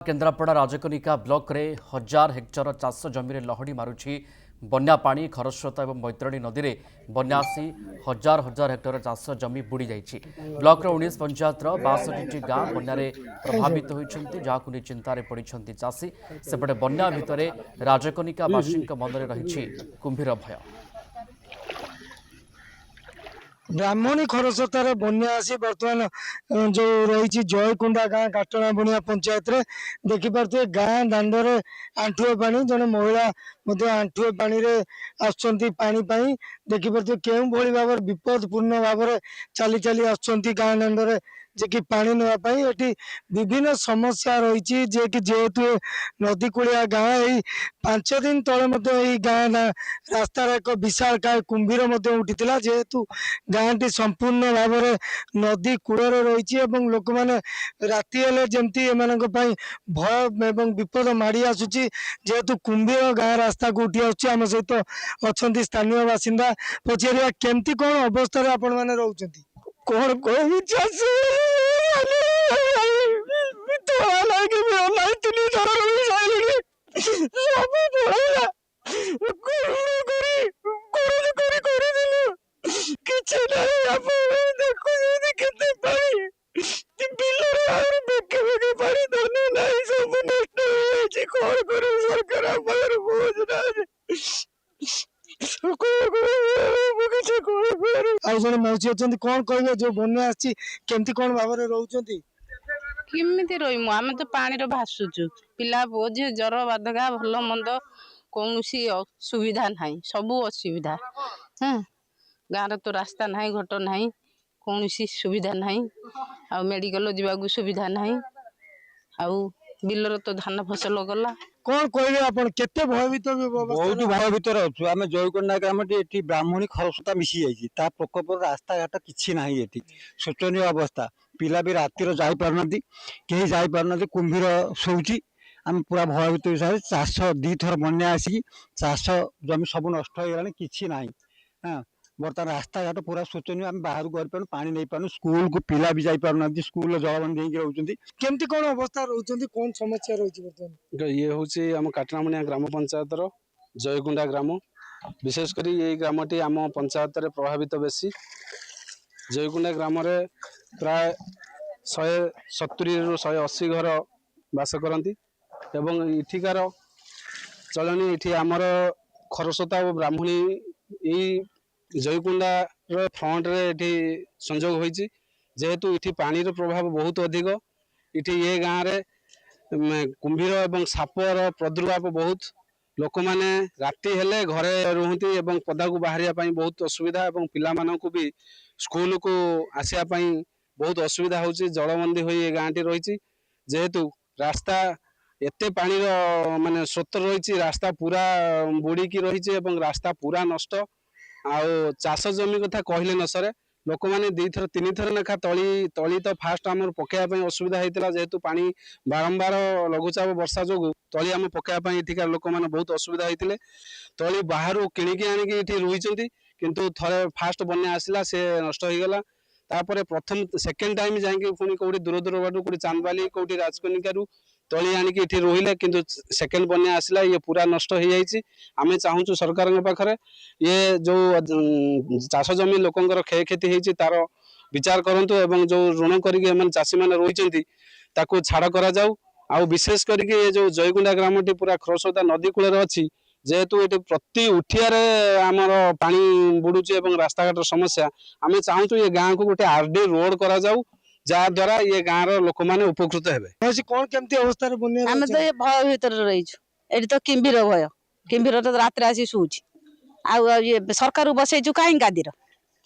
Kendrapara Rajkanika block रे हजार Hector चाष जमी लहड़ी मारुछि बन्या पानी खरस्रोत और मैत्रणी नदी में बन्या आसी हजार हजार हेक्टर चाष जमी बुड़ी जाइछि। ब्लॉक 19 पंचायत 62टी गाँ बन्यारे प्रभावित होइछन्ति, जाहाकु नै चिंतारे पड़िछन्ति चाषी। सेपटे बन्या भितरे राजकनिका बासींक मनरे रहिछि कुंभीर भय। ब्राह्मणी खरस्रोतार बन्या आसी बर्तमान जो रही जयकुंडा गाँ काटणा बनिया पंचायत रे देखिपे गाँ दांडे आंठुए पानी जड़े महिला आंठुए पानी आसुँच पानी देखिपे केउ भली भाव विपदपूर्ण भाव चली चली आसुँच गाँ दांडे जे कि पानी नापाई एटी विभिन्न समस्या रही जे कि जेहेतु नदी कूलिया गाँ यही 5 दिन तले गाँ रास्तार एक विशाल काय कुंभीर उठी जेहेतु गाँटी संपूर्ण भाव नदी कूल रही लोक मैंने राति जमती भय एवं विपद माड़ी आसूची जेहेतु कुंभीर गाँ रास्ता को उठी आम सहित अच्छा स्थानीय बासिंदा पचार केमती कौन अवस्था आपण मैंने रोचती कौन कह मौसी अच्छा कौन कहे जो बन्या आमती कौन भाव रोचती केमिति रहीमु आमे तो पानी रो भासुचु पिला बोझ जर बाधका भल मंद कौन सुविधा नहीं सब असुविधा। गाँव तो रास्ता नहीं घट नहीं कौन सुविधा नहीं आ मेडिकल जीवाक सुविधा नहीं आ बिलर तो धान फसल गला कौन कहे आपण केते भयभीत बहुत भयभीत अच्छु आम जयकोंडा ग्राम ये ब्राह्मणी खरस्रोता मिसी जाइए प्रकोप रास्ता घाट कि ना ये शोचनीय अवस्था पिला भी रातिर जापार कहीं जापार कुंभीर शोची आम पूरा भयभीत हिसाब से चाष 2 थर बन्या आसिक चाष जमी सब नष्ट हो गला कि ना। हाँ बर्तमान रास्ता घाट पूरा शोचनीय आम बाहर कर पानी नहीं पानु स्कूल को पिला भी जापार स्कूल जलबंदी रोचे केमती कौन अवस्था रोचती कौन समस्या रही ये हूँ आम काटनामणिया ग्राम पंचायत जयकुंडा ग्राम विशेषकर ये ग्रामटी आम पंचायत प्रभावित बेसी जयकुंडा ग्राम प्राय 170 ରୁ 180 घर बास करती एवं इठिकार चलनी इठी आमर खरस्रोता और ब्राह्मणी यही जयकुंडा फ्रंट रे इठी संजोग होइछि जेहेतु इठी पानी रो प्रभाव बहुत अधिक इठी ये गाँव रे कुंभीर एवं सापर प्रादुर्भाव बहुत लोक मैंने राति हेले घरे रुहती एवं पदा को बाहरिया बहुत असुविधा एवं पिला मानकु भी स्कूल को आसिया बहुत असुविधा होची जलबंदी हो ये गाँटी रही जेहेतु रास्ता एते पानी माने स्रोत रही रास्ता पूरा बुड़ीकी रही रास्ता पूरा नष्ट आउ चाष जमी कथा कहले न सरे लोक मैंने 2 थर 3 थर लेखा तली तली तो फास्ट आम पकड़ा असुविधा होता जेहेतु पानी बारंबार लघुचाप वर्षा जो तली आम पकड़ा इठिकार लोक मैंने बहुत असुविधा होते तली बाहर किणिकी आणिकी रुई किंतु थरे फास्ट बन्या आसला से नष्ट हो गला तापर प्रथम सेकेंड टाइम जाकि पुणी कौटी दूर दूर बाटू कौटी चांदबाली कौटी राजकनिकारु तली आणिकी इठी रोहिले किंतु सेकेंड बन्या आसला ये पूरा नष्ट हो जाइए। आमे चाहूँ सरकार पाखरे ये जो चाष जमी लोकंर क्षयक्षति होती तार विचार करंतु एवं जो ऋण करके चाषी मैंने रही छाड़ करा जाऊ आउ विशेष करके ये जो जयकुंडा ग्रामटी पूरा खरस्रोता नदी कूल अच्छी जेहेतु ये प्रति उठियार आमर पानी बुड़ुची एवं रास्ता घाट समस्या आम चाहूँ ये गाँव को गोटे आरडी रोड करा जाऊ जहाँ द्वारा ये गाँव रोक मैंने उपकृत हे कौन केमती अवस्था आम तो ये भय भीतर रही तो किंभीर भय किंभीर तो रात आसी शुची आ सरकार बसईचु कहीं गादीर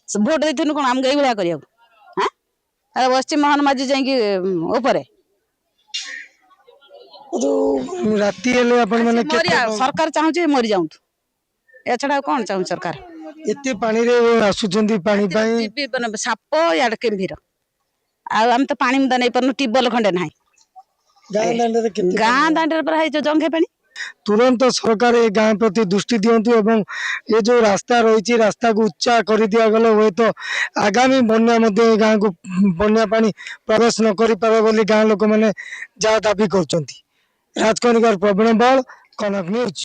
भोट देथुन कौन आम गई भाया करा बस मोहन माझी जापर राति सरकार चाहूँ मरी जाऊँ ए छड़ा कौन चाहूँ सरकार एते पानी रे आसुचंदी पानी साप या किंभीर आम तो पानी मुदा नहीं पारनु ट्यूबवेल खंडे ना गाँ दांडे पर जंघे पानी तुरंत सरकार ए गाँव प्रति दृष्टि दिंतु एवं ये जो रास्ता रही रास्ता को उच्चा कर दिया गला हुए तो आगामी बन्या गाँव को बन्या पानी प्रवेश न कर पारे गाँव लोक मैंने जहाँ दाबी कर ରାଜକନିକାର ପ୍ରବୀଣ ବଳ, କନକ ନ୍ୟୁଜ।